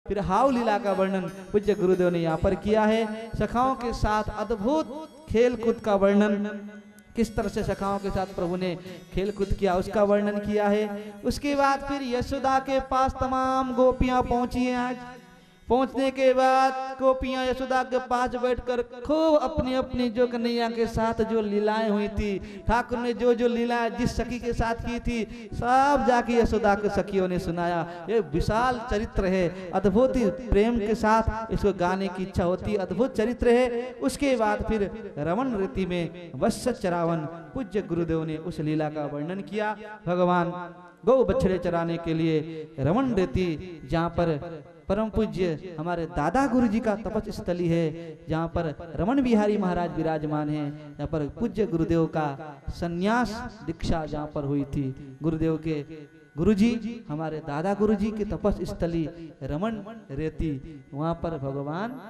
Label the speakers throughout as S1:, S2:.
S1: फिर हाउ लीला का वर्णन पूज्य गुरुदेव ने यहाँ पर किया है। सखाओं के साथ अद्भुत खेल कूद का वर्णन, किस तरह से सखाओं के साथ प्रभु ने खेल कूद किया उसका वर्णन किया है। उसके बाद फिर यशोदा के पास तमाम गोपियां पहुंची हैं। आज पहुंचने के बाद गोपियां यशोदा के पास बैठकर खूब अपनी अपनी जो कन्हैया के साथ जो लीलाएं हुई थी, ठाकुर ने जो जो लीलाएं जिस सखी के साथ की थी, सब जाके यशोदा के सखियों ने सुनाया। ये विशाल चरित्र है, अद्भुत प्रेम के साथ इसको गाने की इच्छा होती, अद्भुत चरित्र है। उसके बाद फिर रमण रीति में वत्स चरावन पूज्य गुरुदेव ने उस लीला का वर्णन किया। भगवान गौ बछड़े चराने के लिए रमण रीति, जहाँ पर परम पूज्य हमारे दादा गुरु जी का तपस स्थली है, जहाँ पर रमण बिहारी महाराज विराजमान हैं, जहाँ पर पूज्य गुरुदेव का संन्यास दीक्षा जहाँ पर हुई थी। गुरुदेव के गुरुजी हमारे दादा गुरु जी के तपस स्थली रमण रेती, वहाँ पर भगवान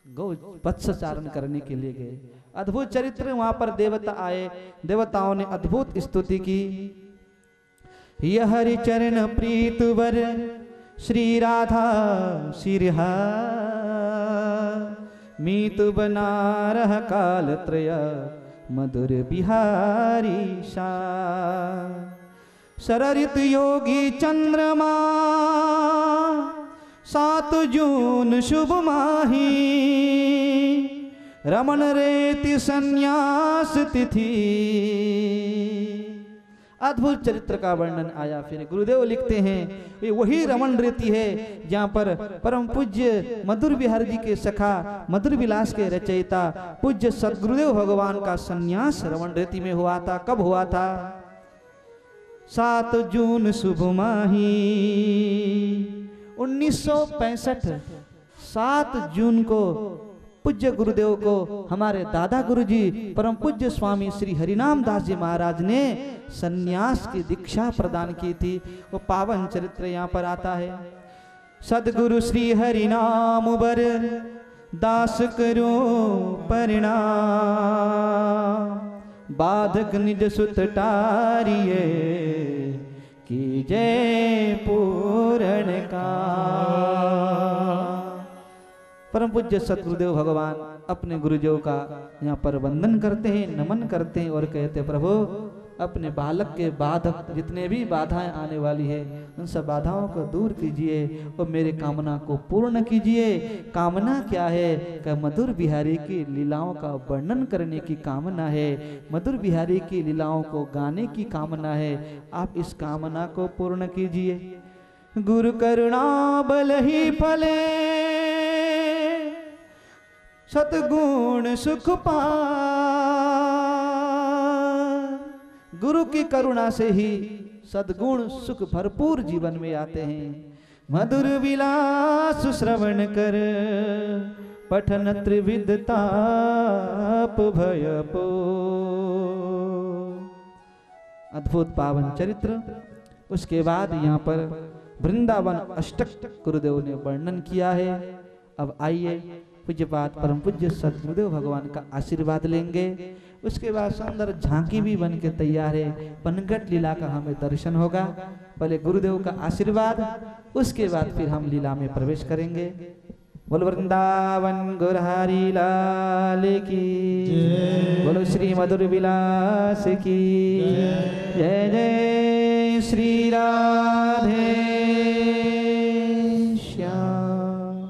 S1: गौ वत्स चारण करने के लिए गए। अद्भुत चरित्र, वहाँ पर देवता आए, देवताओं ने अद्भुत स्तुति की। यह हरि चरण प्रीत वर श्री राधा सिरहा, मीत बना रह काल त्रय मधुर बिहारी सा। सररित योगी चंद्रमा 7 जून शुभ माही, रमण रेति संन्यास तिथि। अद्भुत चरित्र का वर्णन आया। फिर गुरुदेव लिखते हैं ये वही रमण रीति है जहाँ पर परम पूज्य मधुर बिहारी जी के सखा, मधुर विलास के रचयिता पूज्य सदगुरुदेव भगवान का संन्यास रमण रीति में हुआ था। कब हुआ था? 7 जून शुभ माही 1965 7 जून को पूज्य गुरुदेव को हमारे दादा गुरुजी परम पूज्य स्वामी श्री हरिनाम दास जी महाराज ने सन्यास की दीक्षा प्रदान की थी। वो पावन चरित्र यहाँ पर आता है। सदगुरु श्री हरिनाम बर दास करो परिणाम, बाधक निज सुत टारिये की जय पूर्ण का। परम पूज्य सतगुरुदेव भगवान अपने गुरुदेव का यहाँ पर वंदन करते हैं, नमन करते हैं और कहते हैं प्रभु अपने बालक के बाधक जितने भी बाधाएं आने वाली है उन सब बाधाओं को दूर कीजिए और मेरे कामना को पूर्ण कीजिए। कामना क्या है? कि मधुर बिहारी की लीलाओं का वर्णन करने की कामना है, मधुर बिहारी की लीलाओं को गाने की कामना है। आप इस कामना को पूर्ण कीजिए। गुरु करुणा बल ही फले सतगुण सुख पार। गुरु की करुणा से ही सद्गुण सुख भरपूर जीवन में आते हैं। मधुर विलास श्रवण कर पठन त्रिविध ताप भयपो। अद्भुत पावन चरित्र। उसके बाद यहाँ पर वृंदावन अष्टक गुरुदेव ने वर्णन किया है। अब आइए पूज्यपाद परम पूज्य सतगुरुदेव भगवान का आशीर्वाद लेंगे। उसके बाद सुंदर झांकी भी बन के तैयार है, पनघट लीला का हमें दर्शन होगा। पहले गुरुदेव का आशीर्वाद, उसके बाद फिर हम लीला में प्रवेश करेंगे। बोलो वृंदावन गुरहरि लाल की, बोलो श्री मधुर विलास की जय। जय श्री राधे श्याम।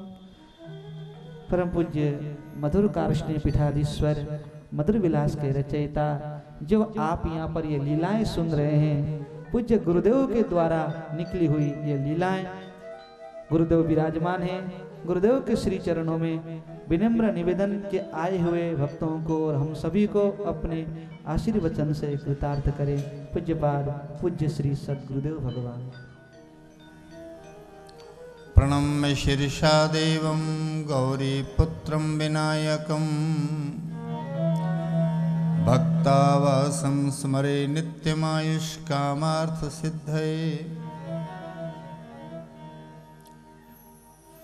S1: परम पूज्य मधुर कारुष्ण्य पीठाधीश्वर मधुर विलास के रचयिता, जो आप यहाँ पर ये लीलाएं सुन रहे हैं, पूज्य गुरुदेव के द्वारा निकली हुई ये लीलाएं, गुरुदेव विराजमान हैं। गुरुदेव के श्री चरणों में विनम्र निवेदन के आए हुए भक्तों को और हम सभी को अपने आशीर्वचन से कृतार्थ करें। पूज्यपाद पूज्य श्री सद्गुरुदेव भगवान।
S2: प्रणम्य शीर्षा देवं गौरीपुत्रं विनायकं, भक्तावासं स्मरे नित्यमायुष्कामार्थसिद्धये।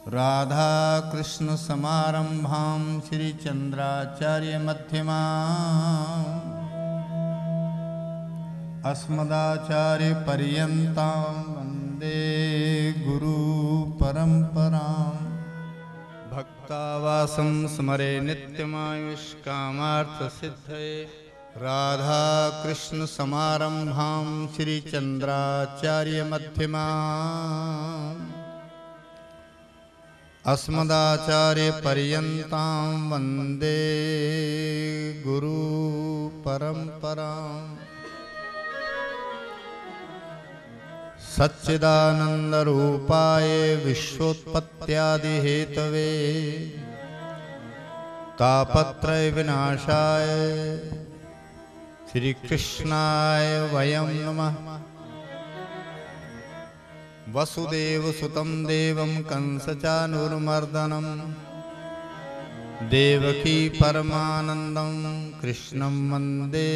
S2: राधा कृष्ण समारंभां श्रीचन्द्राचार्य मध्यमाम्, अस्मदाचार्य पर्यन्तां वन्दे गुरु परम्पराम्। भक्तावासं स्मरे नित्यमायुष्कामार्थसिद्धये राधा कृष्ण समारंभां श्रीचन्द्राचार्यमध्यमाम् अस्मदाचार्यपर्यन्तां वन्दे गुरुपरम्पराम् सच्चिदानन्दरूपाय विश्वोत्पत्त्यादिहेतवे तापत्रयविनाशाय श्रीकृष्णाय वयं नमः। वसुदेवसुतं देवं कंसचानूरमर्दनं देवकी परमानन्दं कृष्णं वन्दे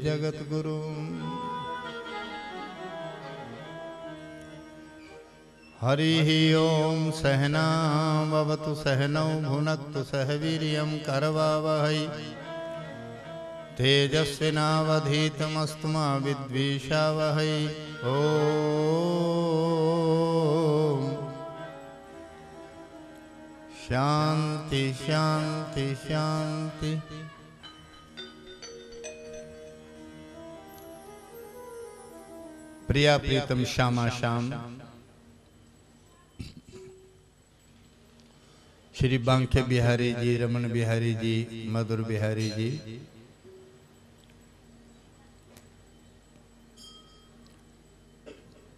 S2: जगद्गुरुम्। हरिः ओं सहना भवतु सहनौ भुनक्तु सह वीर्यं करवावहै तेजस्विनावधीतमस्तु मा विद्विषावहै। ओम शांति शांति शांति। प्रिया प्रीतम श्यामा श्याम श्री बांके बिहारी जी, रमन बिहारी जी, मधुर बिहारी जी,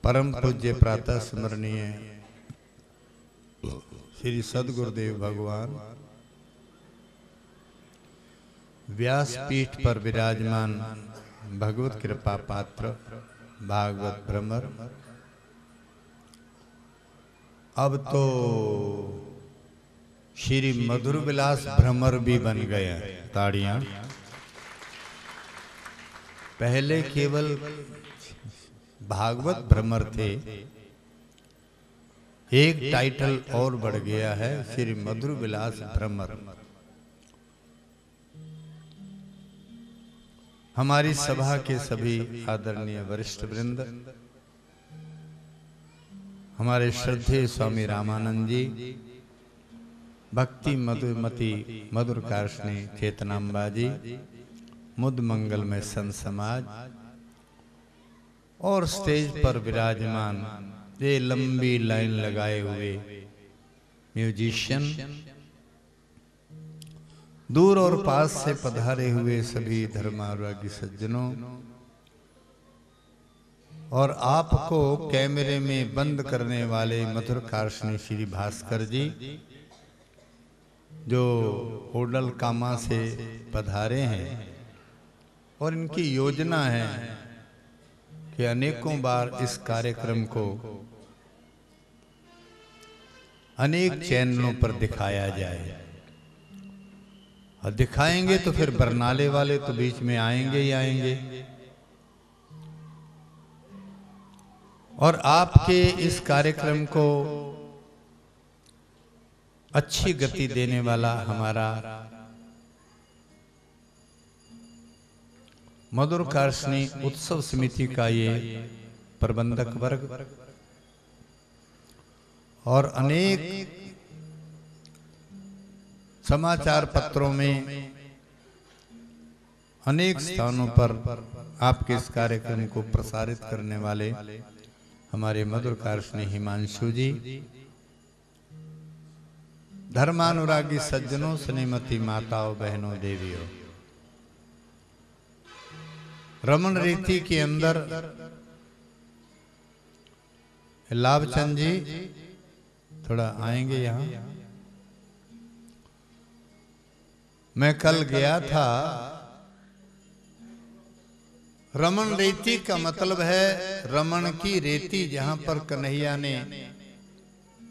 S2: परम पूज्य प्रातः स्मरणीय श्री सद्गुरुदेव भगवान व्यासपीठ पर विराजमान भगवत कृपा पात्र भागवत भ्रमर, अब तो श्री मधुर विलास भ्रमर भी बन गया। ताड़ियां। पहले केवल भागवत भ्रमर थे, एक टाइटल और बढ़ गया है श्री मधुर विलास भ्रमर। हमारी सभा के सभी आदरणीय वरिष्ठ वृंद, हमारे श्रद्धेय स्वामी रामानंद जी, भक्ति मधुमती मधुर कार्षणी चेतनाम्बा जी, मुद मंगल में संत समाज और स्टेज पर विराजमान ये लंबी लाइन लगाए हुए म्यूजिशियन, दूर और पास से पधारे हुए सभी धर्मानुरागी सज्जनों, और आपको कैमरे में बंद करने वाले मधुर कार्षणी श्री भास्कर जी, जो होडल कामा से पधारे हैं, और इनकी योजना है कि अनेकों बार इस कार्यक्रम को अनेक चैनलों पर दिखाया जाए। और दिखाएंगे तो फिर बरनाले वाले तो बीच में आएंगे ही आएंगे, और आपके इस कार्यक्रम को अच्छी गति देने वाला हमारा मधुर कार्षणी उत्सव समिति का ये प्रबंधक वर्ग और अनेक समाचार पत्रों में अनेक स्थानों पर आपके इस कार्यक्रम को प्रसारित करने वाले हमारे मधुर कार्षणी हिमांशु जी, धर्मानुरागी सज्जनों, स्नेहमती माताओं, बहनों, देवियों, रमन रीति के अंदर लाभचंद जी थोड़ा आएंगे यहाँ। मैं कल गया था। रमन रीति का मतलब है रमन की रेती, जहां पर कन्हैया ने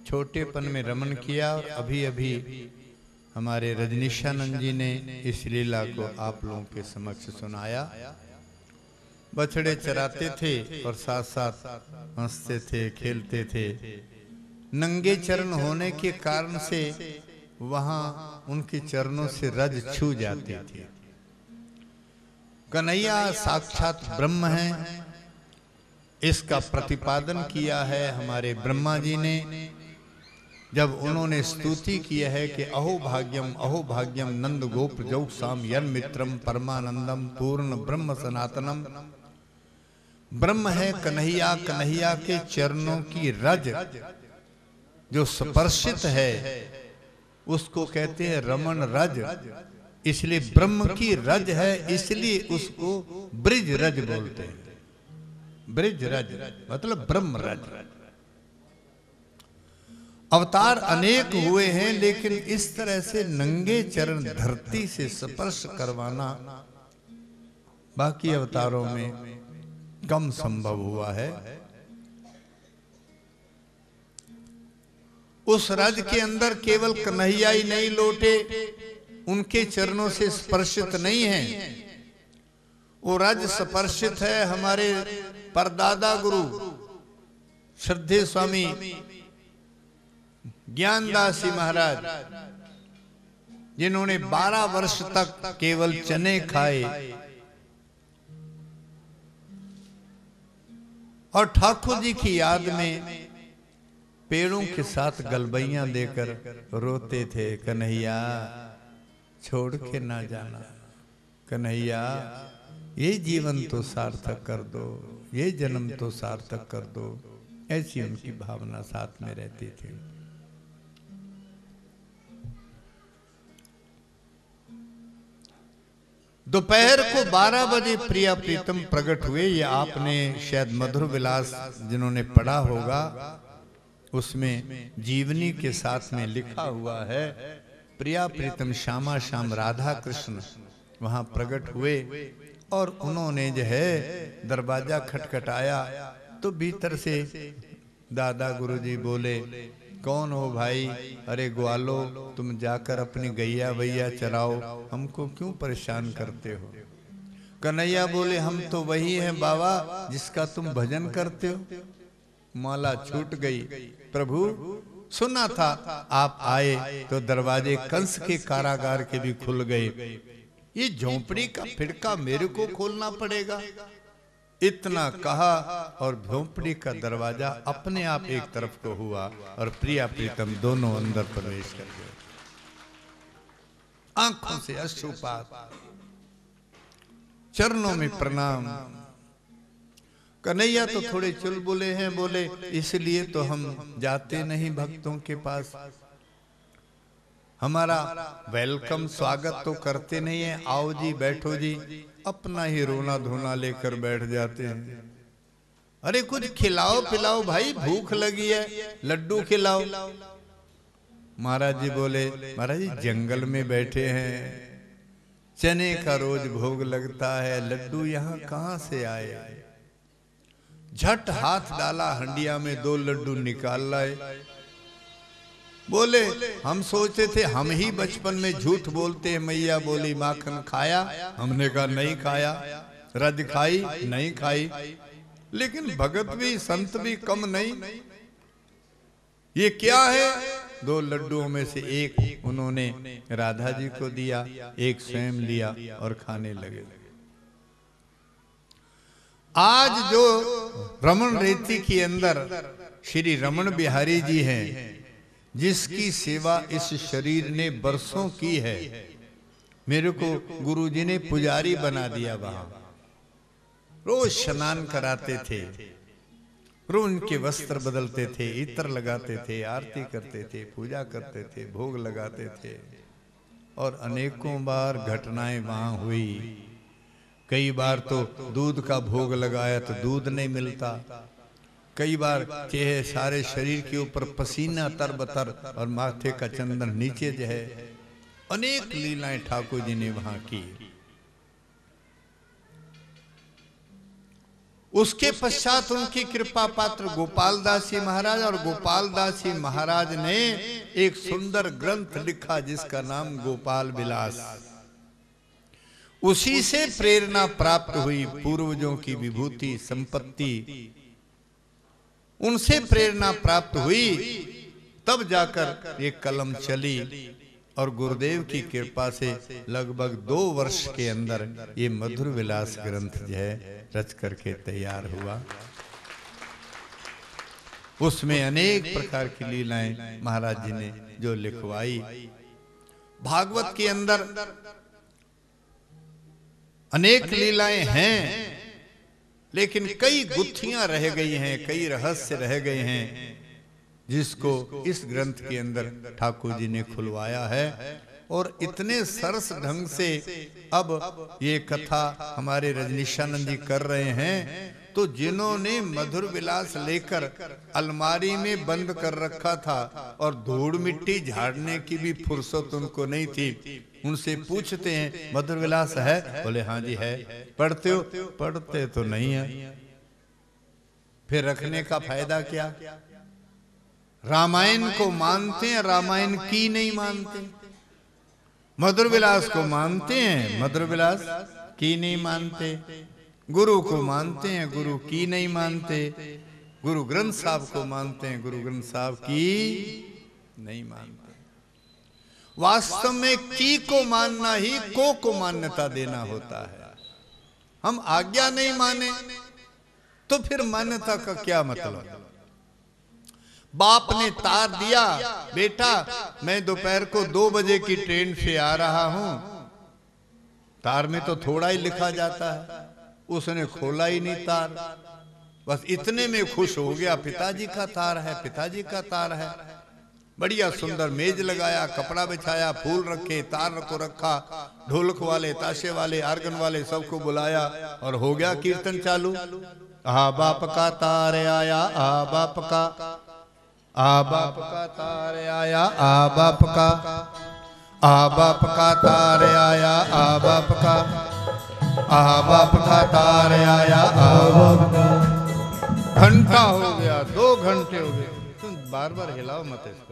S2: छोटेपन में रमन किया, और अभी अभी हमारे रजनीशानंद जी ने इस लीला को आप लोगों के समक्ष सुनाया। बछड़े चराते थे और साथ साथ हंसते थे, खेलते थे। नंगे चरण होने के कारण से वहां उनके चरणों से रज छू जाती थी। कन्हैया साक्षात ब्रह्म है, इसका प्रतिपादन किया है हमारे ब्रह्मा जी ने। जब उन्होंने स्तुति की है कि अहो भाग्यम नंद गोप जौ साम यन मित्रम परमानंदम पूर्ण ब्रह्म सनातनम। ब्रह्म है कन्हैया, कन्हैया के चरणों की रज जो स्पर्शित है उसको कहते हैं रमण रज। इसलिए ब्रह्म की रज है, इसलिए उसको ब्रिज रज बोलते हैं। ब्रिज रज मतलब ब्रह्म रज। अवतार अनेक हुए हैं, लेकिन इस तरह से नंगे चरण धरती से स्पर्श करवाना बाकी अवतारों में कम संभव हुआ है। उस रज के अंदर केवल कन्हैया ही नहीं लौटे, उनके चरणों से स्पर्शित नहीं है, वो रज स्पर्शित है हमारे परदादा गुरु श्रद्धेय स्वामी ज्ञानदास जी महाराज, जिन्होंने 12 वर्ष तक केवल चने खाए और ठाकुर जी की याद में पेड़ों के साथ गलबैयां देकर रोते थे, कन्हैया छोड़ के ना जाना, कन्हैया ये जीवन तो सार्थक कर दो, ये जन्म तो सार्थक कर दो। ऐसी उनकी भावना साथ में रहती थी। दोपहर को 12 बजे प्रिया प्रीतम प्रकट हुए। ये आपने शायद मधुर विलास जिन्होंने पढ़ा होगा उसमें जीवनी के साथ में लिखा हुआ है, प्रिया प्रीतम श्यामा श्याम राधा कृष्ण वहां प्रकट हुए और उन्होंने जो है दरवाजा खटखटाया तो भीतर से दादा गुरुजी बोले, कौन हो भाई? अरे ग्वालो, तुम जाकर अपनी गैया वैया चराओ, हमको क्यों परेशान करते हो? कन्हैया बोले, हम तो वही हैं बाबा जिसका तुम भजन करते हो। माला छूट गई। प्रभु सुना था आप आए तो दरवाजे कंस के कारागार के भी खुल गए, ये झोंपड़ी का फिड़का मेरे को खोलना पड़ेगा। इतना कहा और झोंपड़ी का दरवाजा अपने आप एक तरफ को हुआ और प्रिया प्रीतम दोनों अंदर प्रवेश कर गए। आंखों से अश्रुपात, चरणों में प्रणाम। कन्हैया तो थोड़े चुलबुले हैं, बोले इसलिए तो हम जाते नहीं भक्तों के पास, हमारा वेलकम स्वागत तो करते नहीं है, आओ जी बैठो जी, अपना ही रोना धोना लेकर बैठ जाते हैं। अरे कुछ खिलाओ पिलाओ भाई, भूख लगी है, लड्डू खिलाओ। महाराज जी बोले, महाराज जी जंगल में बैठे हैं, चने का रोज भोग लगता है, लड्डू यहाँ कहाँ से आए? झट हाथ डाला हंडिया में, 2 लड्डू निकाल लाए। बोले हम सोचते थे हम ही बचपन में झूठ बोलते हैं। मैया बोली माखन खाया? हमने कहा नहीं खाया। रज खाई? नहीं खाई। लेकिन भगत भी संत भी कम नहीं। ये क्या है? 2 लड्डुओं में से एक उन्होंने राधा जी को दिया, एक स्वयं लिया और खाने लगे। आज जो रमन रेती के अंदर श्री रमन बिहारी जी हैं, जिसकी सेवा इस शरीर ने बरसों की है, मेरे को गुरुजी ने पुजारी बना दिया। वहां रोज स्नान कराते थे, रोज उनके वस्त्र बदलते थे, इत्र लगाते थे, आरती करते थे, पूजा करते थे, भोग लगाते थे। और अनेकों बार घटनाएं वहां हुई। कई बार तो दूध का भोग लगाया तो दूध नहीं मिलता, कई बार चेहरे सारे शरीर के ऊपर पसीना तरबतर और माथे का चंदन नीचे जो है। अनेक लीलाएं ठाकुर जी ने वहां की। उसके पश्चात उनकी कृपा पात्र गोपाल दास जी महाराज, और गोपाल दास जी महाराज ने एक सुंदर ग्रंथ लिखा जिसका नाम गोपाल विलास। उसी से प्रेरणा प्राप्त हुई, पूर्वजों की विभूति संपत्ति उनसे प्रेरणा प्राप्त हुई, तब जाकर ये कलम चली। और गुरुदेव की कृपा से लगभग 2 वर्ष के अंदर ये मधुर विलास ग्रंथ जो है रच करके तैयार हुआ। उसमें अनेक प्रकार की लीलाएं महाराज जी ने जो लिखवाई। भागवत के अंदर अनेक लीलाएं हैं, लेकिन कई गुत्थियां रह गई हैं, कई रहस्य रह गए हैं, जिसको इस ग्रंथ के अंदर ठाकुर जी ने खुलवाया है। और इतने सरस ढंग से अब ये कथा हमारे रजनीशानंद जी कर रहे हैं, तो जिन्होंने मधुर विलास लेकर अलमारी में बंद कर रखा था और धूड़ मिट्टी झाड़ने की भी फुर्सत उनको नहीं थी, उनसे पूछते हैं मधुर विलास है? बोले हाँ जी है। पढ़ते हो? पढ़ते तो नहीं है। फिर रखने का फायदा क्या? रामायण को मानते हैं, रामायण की नहीं मानते। मधुर विलास को मानते हैं, मधुर विलास की नहीं मानते। गुरु को मानते हैं, गुरु की नहीं मानते। गुरु ग्रंथ साहब को मानते हैं, गुरु ग्रंथ साहब की नहीं मानते। वास्तव में की को मानना ही को मान्यता देना होता है। हम आज्ञा नहीं माने तो फिर मान्यता का क्या मतलब? बाप ने तार दिया, बेटा मैं दोपहर को 2 बजे की ट्रेन से आ रहा हूं। तार में तो थोड़ा ही लिखा जाता है, उसने खोला ही नहीं तार, बस इतने में खुश हो गया। पिताजी का तार है, पिताजी का तार है। बढ़िया सुंदर मेज लगाया, कपड़ा बिछाया, फूल रखे, तार को रखा, ढोलक वाले, ताशे वाले, आर्गन वाले सबको बुलाया और हो गया कीर्तन चालू। आ बाप का तार आया, आ बाप का, आ बाप का तार आया, आ बाप का, आ बाप का तार आया, आ बाप का, आ बाप का तार आया, आ बाप का। घंटा हो गया, 2 घंटे हो गए, तुम बार बार हिलाओ मत इसको।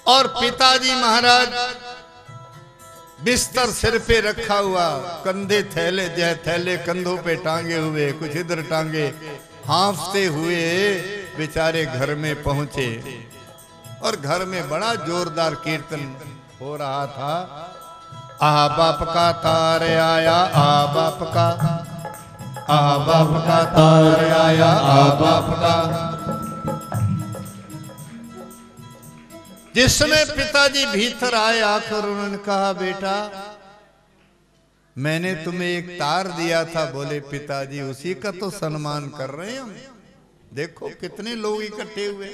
S2: और पिताजी महाराज बिस्तर सिर पे रखा हुआ, कंधे थैले, जय थैले कंधों पे टांगे हुए, कुछ इधर टांगे, हांफते हुए बेचारे घर में पहुंचे। और घर में बड़ा जोरदार कीर्तन हो रहा था। आ बाप का तार आया, आ बाप का, आ बाप का तार आया, आ बाप का। जिस समय पिताजी भीतर आए, आकर उन्होंने कहा बेटा मैंने तुम्हें एक तार दिया था। बोले पिताजी उसी का तो सम्मान कर रहे हैं हम। देखो कितने लोग इकट्ठे हुए,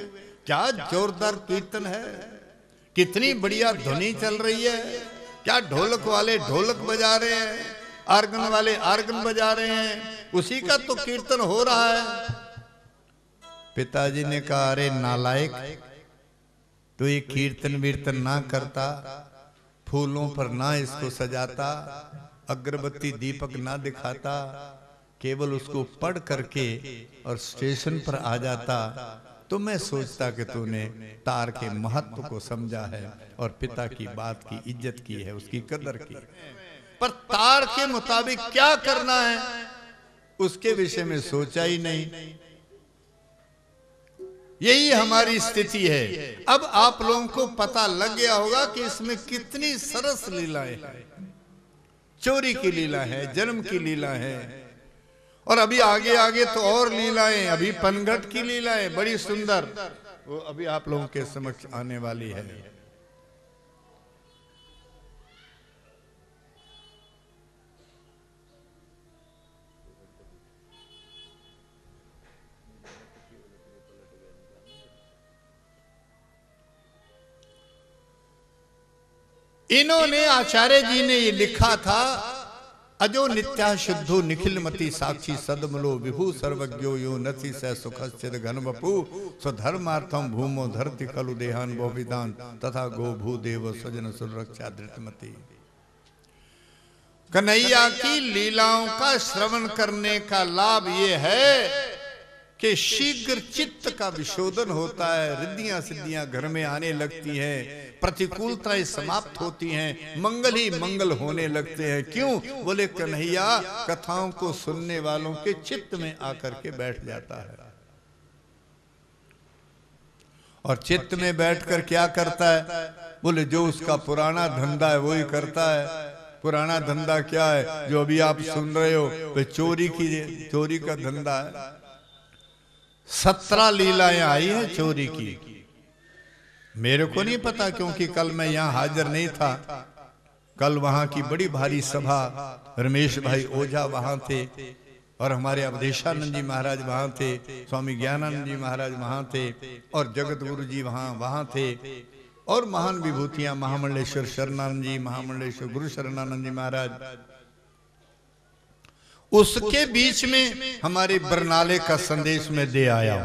S2: क्या जोरदार कीर्तन है, कितनी बढ़िया ध्वनि चल रही है, क्या ढोलक वाले ढोलक बजा रहे हैं, आर्गन वाले आर्गन बजा रहे हैं, उसी का तो कीर्तन हो रहा है। पिताजी ने कहा अरे नालायक, तो ये कीर्तन वीर्तन ना करता, फूलों पर ना इसको सजाता, अगरबत्ती दीपक ना दिखाता, केवल उसको पढ़ करके और स्टेशन पर आ जाता, तो मैं सोचता कि तूने तार के महत्व को समझा है और पिता की बात की इज्जत की है, उसकी कदर की। पर तार के मुताबिक क्या करना है उसके विषय में सोचा ही नहीं। यही हमारी स्थिति है। अब आप लोगों को पता लग गया होगा कि इसमें कितनी सरस लीलाएं हैं। चोरी की लीला है, जन्म की लीला है, और अभी आगे आगे तो और लीलाएं, अभी पनघट की लीलाएं बड़ी सुंदर, वो अभी आप लोगों के समक्ष आने वाली है। इन्होंने आचार्य जी ने ये लिखा था, अजो नित्या शुद्धो निखिलमति साक्षी सदमलो विभू सर्वज्ञो यो नति स सुखश्चिद घन बपू स्वधर्मार्थम भूमो धरति खलु देहान वो विदान तथा गो भू देव सजन सुरक्षा धृतमति। कन्हैया की लीलाओं का श्रवण करने का लाभ ये है कि शीघ्र चित्त का विशोधन होता है, रिद्धियां सिद्धियां घर में आने लगती हैं, प्रतिकूलताएं समाप्त होती हैं, मंगल ही मंगल होने लगते हैं। क्यों? बोले कन्हैया कथाओं को सुनने वालों के चित्त में आकर के बैठ जाता है। और चित्त में बैठकर क्या करता है? बोले जो उसका पुराना धंधा है वही करता है। पुराना धंधा क्या है जो अभी आप सुन रहे हो, तो चोरी का धंधा है। 17 लीलाएं आई है चोरी की। मेरे को नहीं पता क्योंकि कल मैं यहाँ हाजिर नहीं था। कल वहां की बड़ी भारी सभा, रमेश भाई ओझा वहां थे और हमारे अवधेशानंद जी महाराज वहां थे, स्वामी ज्ञानानंद जी महाराज वहां थे और जगत गुरु जी वहां थे और महान विभूतियां महामंडलेश्वर शरणानंद जी, महामंडलेश्वर गुरु शरणानंद जी महाराज। उसके बीच में हमारे बरनाले का संदेश में दे आया।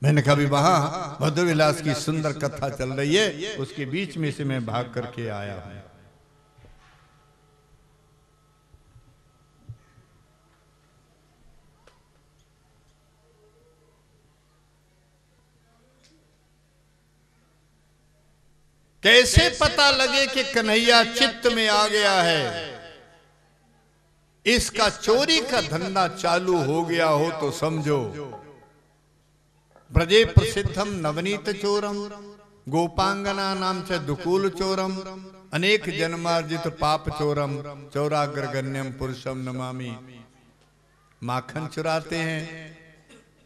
S2: मैंने कहा भी वहां मधुर विलास की सुंदर कथा चल रही है, उसके बीच में से मैं भाग करके आया हूं। कैसे पता लगे कि कन्हैया चित्त में आ गया है? इसका चोरी का धंधा चालू हो गया हो तो समझो। ब्रजे प्रसिद्धम नवनीत चोरम गोपांगना नाम च दुकूल चोरम अनेक जन्मार्जित पाप चोरम चौराग्रगण्यम पुरुषम नमामि। माखन चुराते हैं,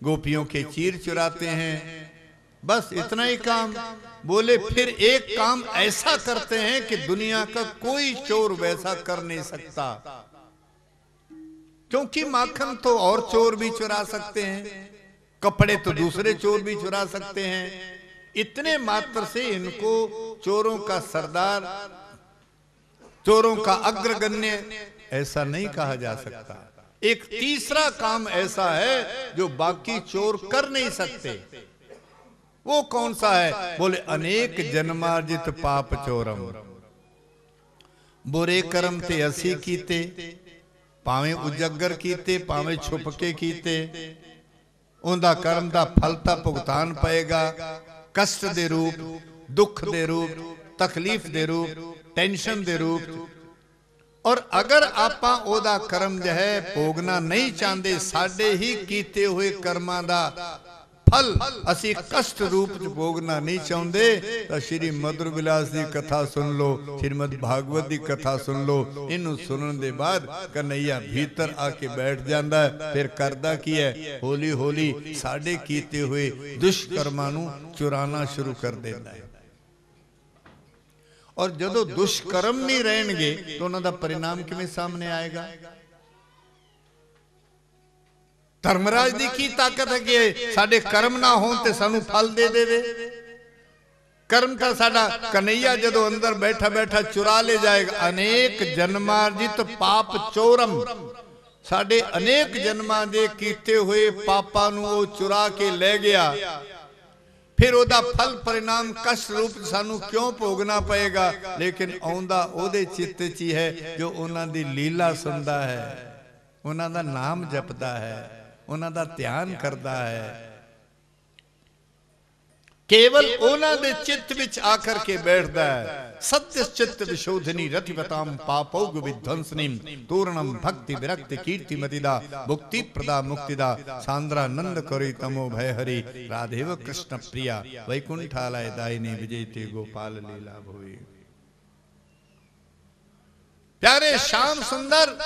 S2: गोपियों के चीर चुराते हैं, बस इतना ही काम। बोले फिर एक काम ऐसा करते हैं कि दुनिया का कोई चोर वैसा कर नहीं सकता, क्योंकि माखन तो और चोर भी चुरा सकते हैं, कपड़े तो दूसरे चोर भी चुरा सकते हैं। इतने मात्र से इनको चोरों का सरदार, चोरों का अग्रगण्य ऐसा नहीं कहा जा सकता। एक तीसरा काम ऐसा है जो बाकी चोर कर नहीं सकते। वो कौन सा है? बोले अनेक जन्मार्जित पाप चोरम। बुरे कर्म ते असी कीते, भावें उजागर कीते भावें छुपके कीते, उनका कर्म का फल ता भुगतान पएगा। कष्ट दे रूप, दुख दे रूप, तकलीफ दे रूप, टेंशन दे रूप। और अगर आपां ओदा कर्म जो है भोगना नहीं चाहते, साडे ही कीते हुए कर्मां दा फल असी कष्ट रूप च भोगना नहीं चाहते, तो श्री मधुर विलास की कथा सुन लो, श्रीमद भागवत की कथा सुन लो। इनू सुनने के बाद कन्हैया भीतर आके बैठ जाता है। फिर करदा की है, हौली हौली साडे कीते हुए दुष्कर्मां नू चुराना शुरू कर देता है। और जदों दुष्कर्म नहीं रहणगे तो उन्हां दा परिणाम किवें सामने आएगा? धर्मराज दी की ताकत है कि साडे कर्म ना हों ते सानू फल दे देवे। कर्म का साडा कन्हैया जदों अंदर बैठा बैठा चुरा ले जाएगा। अनेक जन्मार्जित पाप चोरम, साडे अनेक जन्मां दे कीते हुए पापां नू वो चुरा के ले गया। फिर ओदा फल परिणाम कष्ट रूप सानू क्यों भोगना पएगा? लेकिन आउंदा ओदे चित्त च ही है जो उन्हां दी लीला सुनदा है, उन्हां दा नाम जपदा है, उन्हां दा ध्यान करता है। केवल उन्हां दे चित्त विच आकर के बैठता है। सत्य चित्त विशोधनी रतिपताम पापौग विध्वंसनी तूर्णम भक्ति विरक्ति कीर्ति मतिदा मुक्ति प्रदा मुक्तिदा सांद्रा नंद करी तमो भय हरि राधेव कृष्ण प्रिया वैकुंठालय दायिनी विजयते गोपाल लीला भुवि। प्यारे श्याम सुंदर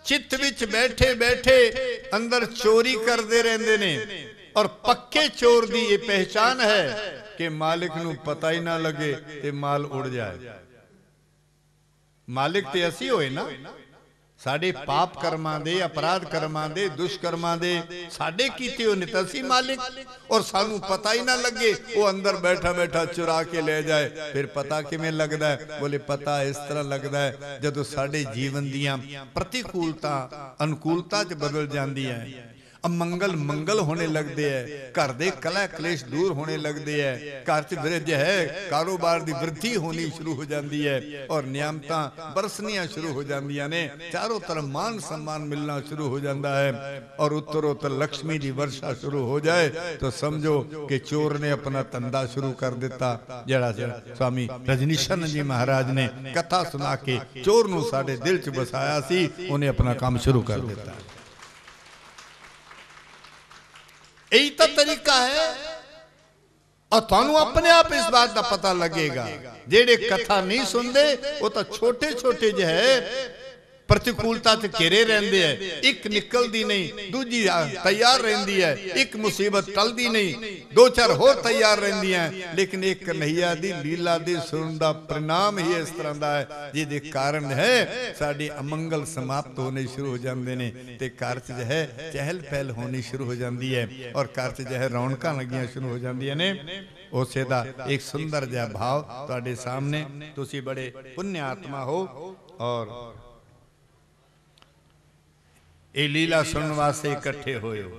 S2: चित्त विच बैठे बैठे अंदर चोरी करते रहंदे ने। और पक्के चोर दी ये पहचान है कि मालिक नू पता ही ना लगे ते माल उड़ जाए। मालिक ते असी होए ना, साडे पाप कर्मां दे, अपराध कर्मां दे, दुष्कर्मां दे साडे कीते हो नित असी मालिक। और सानू पता ही ना लगे, वो अंदर बैठा बैठा चुरा के ले जाए। फिर पता किवें लगदा है? बोले पता इस तरह लगदा है जदों साडे जीवन दियां प्रतिकूलता अनुकूलता च बदल जांदी है, अमंगल मंगल होने लगते हैं, घर दे कलह क्लेश दूर होने लगते हैं, घर च वृद्धि है, कारोबार की वृद्धि होनी शुरू हो जाती है और नियामतां बरसनियां शुरू हो जांदियां ने। चारों तरफ मान सम्मान मिलना शुरू हो जाता है और उत्तरोत्तर लक्ष्मी की वर्षा शुरू हो जाए तो समझो कि चोर ने अपना धंधा शुरू कर दिता। जड़ा स्वामी रजनीशानंद जी महाराज ने कथा सुना के चोर नूं साडे दिल च बसाया सी, उन्हें अपना काम शुरू कर दिता। यही तो तरीका है। और थानू अपने आप इस बात का पता लगेगा। जेड़े कथा नहीं सुनते वो तो छोटे छोटे जो है प्रतिकूलता च घेरे रहंदे है, एक निकलदी नहीं, दूजी तैयार रहंदी है, एक मुसीबत टलदी नहीं, दो चार होर तैयार रहंदी हैं, लेकिन एक कन्हैया दी लीला दे सुनन दा परिणाम ही इस तरह दा है जिहदे कारण है साडी अमंगल समाप्त होने शुरू हो जाते ने ते घर च जो है चहल पहल होनी शुरू हो जाती है और घर च जो है रौनकां लगियां शुरू हो जांदियां ने। उसे दा एक सुंदर जिहा भाव तुहाडे सामने, तुसी बड़े पुण्य आत्मा हो और ये लीला सुनने वास्ते इकट्ठे होए हो।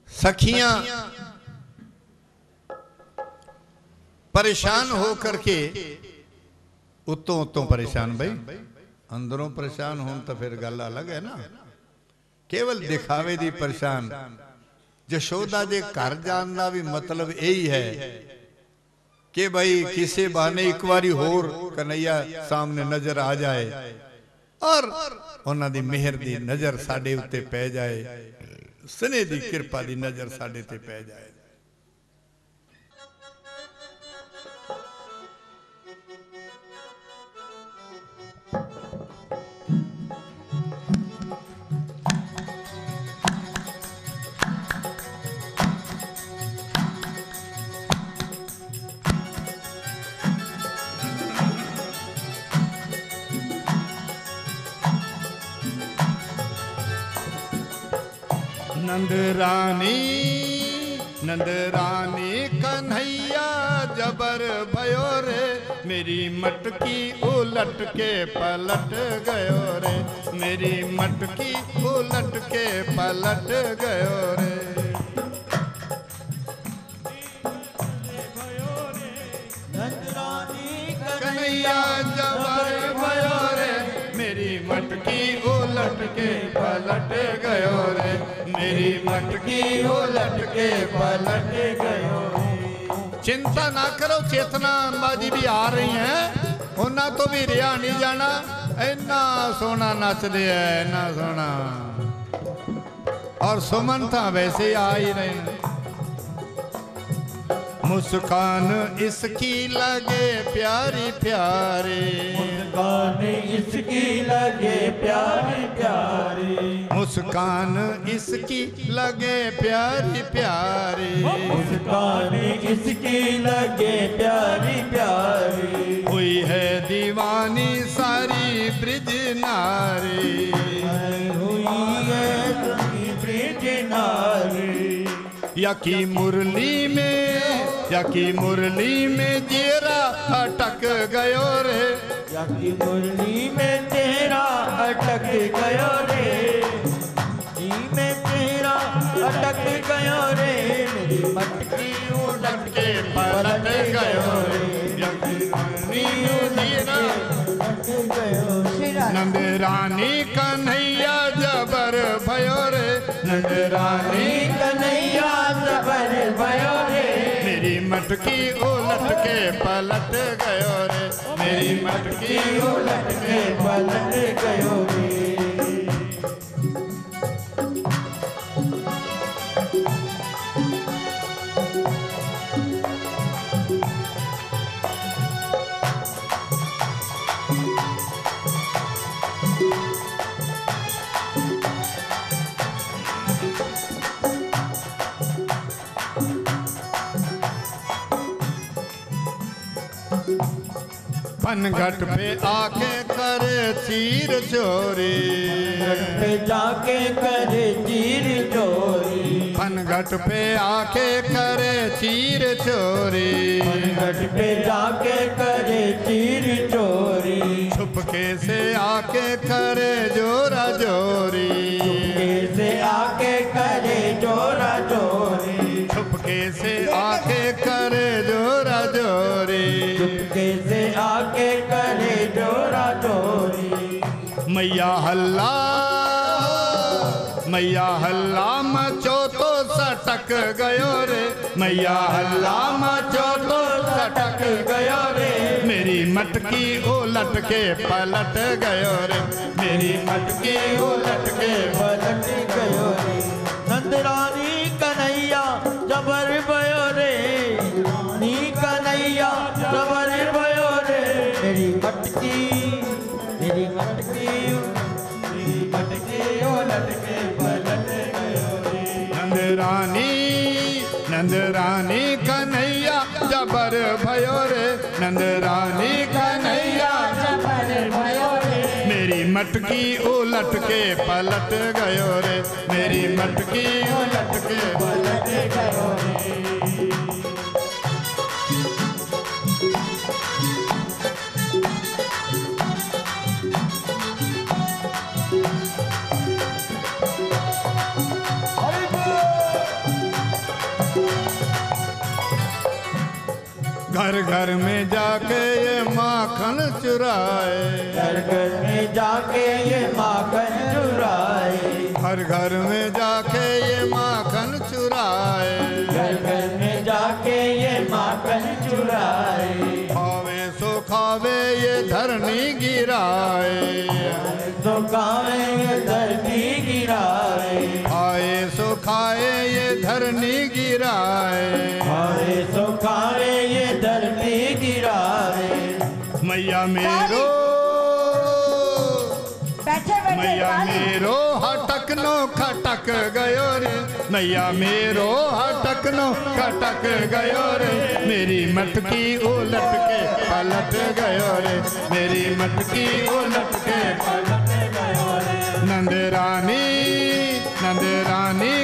S2: सखियां परेशान हो करके उतों उतों परेशान, भाई अंदरों परेशान हो तो फिर गल अलग है ना, केवल दिखावे दी परेशान। जशोदा जे घर जान दा भी मतलब यही है कि भाई किसी बहाने एक बारी होर कन्हैया सामने नजर आ जाए और उन्हां दी मेहर दी नजर साडे उत्ते पै जाए, स्नेह दी कृपा दी नजर साडे ते पै जाए। नंदरानी कन्हैया जबर भयो रे, मेरी मटकी उलट के पलट गयो रे, मेरी मटकी उलट के पलट गयो रे। कन्हैया जबर भयो रे, मेरी मटकी उलट के पलट गयो रे, मेरी मटकी उलट के पलट गयो। चिंता ना करो, चेतना अंबाजी भी आ रही हैं, उन्होंने तो भी रिया नहीं जाना। इन्ना सोना नचदे है, इन्ना सोना, और सुमन था वैसे आ ही रहे। मुस्कान इसकी लगे प्यारी प्यारी,
S3: मुस्कान इसकी लगे प्यारी प्यारी,
S2: मुस्कान इसकी लगे प्यारी प्यारी,
S3: मुस्कान इसकी लगे प्यारी प्यारी।
S2: हुई है दीवानी सारी ब्रिज नारी,
S3: हुई है ब्रिज नारी।
S2: या की मुरली में जेरा अटक गयो रे,
S3: या की मुरली में तेरा अटक गयो रे, में तेरा अटक गयो रे, मेरी मटकी उलट के पलट गयो रे, या की मुरली तेरा अटक गयो रे।
S2: नंदरानी कन्हैया जबर भयो रे, नंदरानी
S3: कन्हैया जबर भयो रे,
S2: मेरी मटकी उलट के पलट गयो रे, मेरी मटकी
S3: उलट के पलट गयो रे।
S2: पनघट पे आके करे चीर चोरी,
S3: पे जाके करे चीर चोरी,
S2: पनघट पे आके करे चीर चोरी,
S3: पनघट पे जाके करे चीर चोरी,
S2: छुपके से आके करे जोरा जोरी,
S3: छुपके से आके करे जोरा जोरी,
S2: छुपके से आके करे जोरा जोरी,
S3: छुपके से आके करे जोरा जोरी।
S2: मैया हल्ला मचो तो सटक गयो रे, मैया हल्ला मचो तो सटक गयो रे, मेरी मटकी उलट के पलट गयो रे, मेरी मटकी उलट के
S3: पलट गयो रे। नंदरानी कन्हैया जबर भयो रे,
S2: रानी नंद रानी कन्हैया जबर भयो रे, नंद रानी कन्हैया
S3: जबर भयो रे,
S2: मेरी मटकी उलट के पलट गयो रे, मेरी मटकी उलट के
S3: पलट गयो रे।
S2: घर घर में जाके ये माखन चुराए,
S3: घर घर में जाके ये माखन चुराए,
S2: हर घर में जाके ये माखन चुराए,
S3: घर घर में जाके ये माखन चुराए,
S2: खावे सो खावे ये धरनी गिराए,
S3: तो खावे ये धरती गिराए,
S2: खाए सो खाए ये धरनी गिराए,
S3: खाए सो खाए ये धरती गिराए।
S2: मैया मेरो
S4: बैठे बैठे
S2: मैया मेरो हटक नो खटक गयो रे, मैया मेरो हटक नो खटक गयो रे, मेरी मटकी उलट के पलट गयो रे, मेरी मटकी उलट के पलट गयो रे। नंद रानी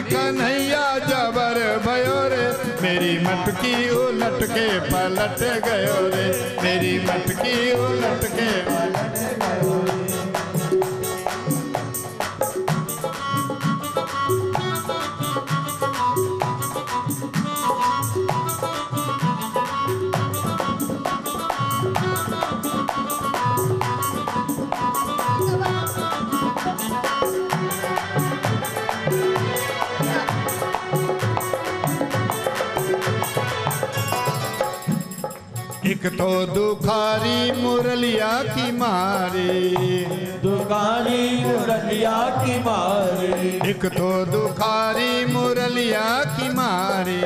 S2: कन्हैया जबर भयो रे, मेरी मटकी उलट के पलट गयो रे, मेरी मटकी उलट के पलट गयो रे। एक तो दुखारी मुरलिया की मारी,
S3: दुखारी मुरलिया की मारी,
S2: एक तो दुखारी मुरलिया की मारी,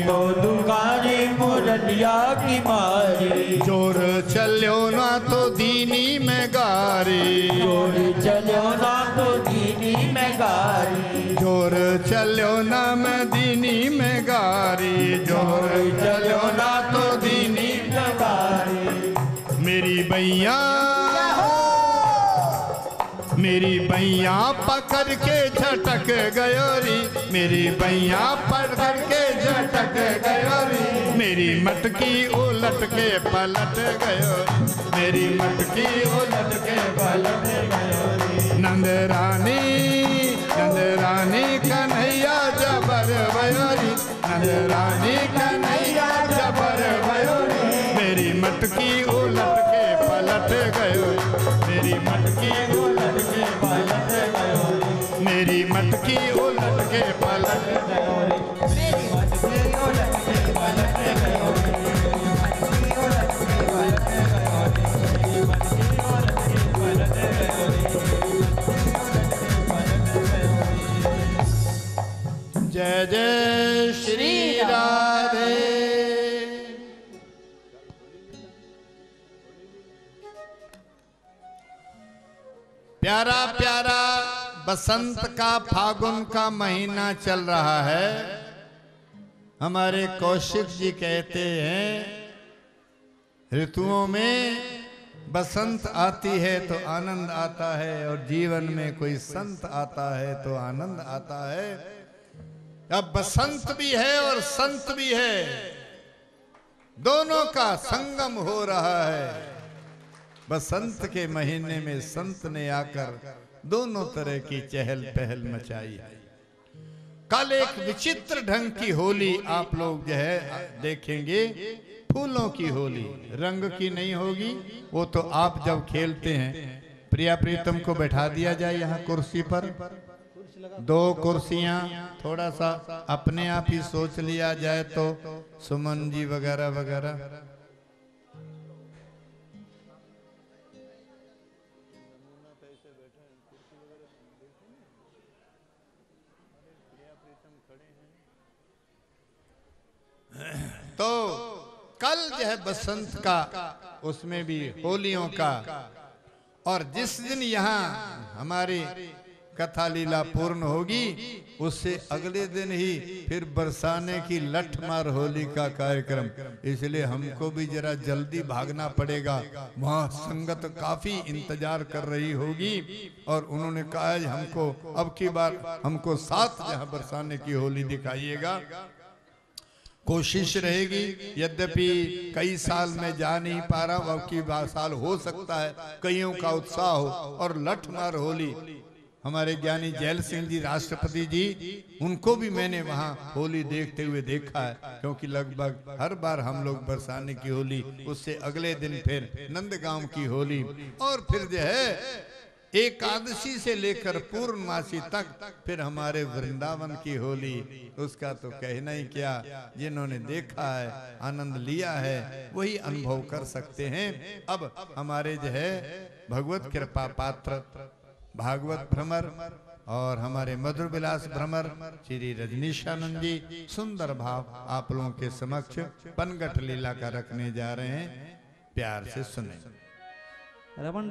S3: तो दुखारी मुरलिया की मारी,
S2: जोर चलो ना तो दीनी में गारी,
S3: जोर चलो ना तो दीनी में गारी,
S2: जोर चलो ना मैं दीनी में गारी, जोर चलो ना तो दीनी में गारी। मेरी बैया पकड़ के झटक गयो री, मेरी बैया पकड़ के झटक गयो री, मेरी मटकी उलट के पलट गयो, मेरी मटकी उलट के पलट गयो री। नंद रानी कन्हैया जबर भयो री, नंद रानी कन्हैया जबर भयो री, मेरी मटकी उलट के पलट गयो, मेरी मटकी उलट के पलट गयो, मेरी मटकी उलट के पलट गयो, मेरी मटकी उलट के पलट गयो, मेरी मटकी उलट के पलट गयो, मेरी मटकी उलट के पलट गयो। जय जय श्री राधे। प्यारा प्यारा बसंत का फागुन का महीना चल रहा है। हमारे कौशिक जी कहते हैं ऋतुओं में बसंत आती है तो आनंद आता है, और जीवन में कोई संत आता है तो आनंद आता है। अब बसंत भी है और संत भी है, दोनों का संगम हो रहा है। बसंत के महीने में संत ने आकर दोनों तरह की चहल पहल मचाई है। कल एक विचित्र ढंग की होली आप लोग जो है देखेंगे, फूलों की होली, रंग की नहीं होगी। वो तो आप जब खेलते हैं, प्रिया प्रीतम को बैठा दिया जाए यहाँ कुर्सी पर, 2 कुर्सियां, थोड़ा सा अपने आप ही सोच लिया जाए तो सुमन जी वगैरह वगैरह। तो कल जो है बसंत का, उसमें भी होलियों का, और जिस दिन यहाँ हमारे कथा लीला पूर्ण होगी उससे अगले दिन ही फिर बरसाने की लठमार होली का कार्यक्रम, इसलिए हमको भी जरा जल्दी भागना पड़ेगा। वहाँ संगत काफी इंतजार कर रही होगी और उन्होंने कहा है हमको अब की बार हमको साथ जहाँ बरसाने की होली दिखाइएगा। कोशिश रहेगी, यद्यपि कई साल में जा नहीं पा रहा हूं, अब की साल हो सकता है कईयों का उत्साह हो। और लठमार होली हमारे ज्ञानी जैल सिंह जी राष्ट्रपति जी, उनको भी मैंने वहां होली देखते हुए देखा है, क्योंकि लगभग हर बार हम लोग बरसाने की होली, उससे अगले दिन फिर नंदगांव की होली, और फिर जो है एकादशी से लेकर पूर्णमासी तक फिर हमारे वृंदावन की होली, उसका तो कहना ही क्या। जिन्होंने देखा है, आनंद लिया है, वही अनुभव कर सकते हैं। अब हमारे जो है भगवत कृपा पात्र भागवत भ्रमर और हमारे मधुर विलास भ्रमर श्री रजनीशानंद जी सुंदर भाव आप लोगों के समक्ष पनघट लीला का रखने जा रहे हैं। प्यार से सुने।
S1: रमन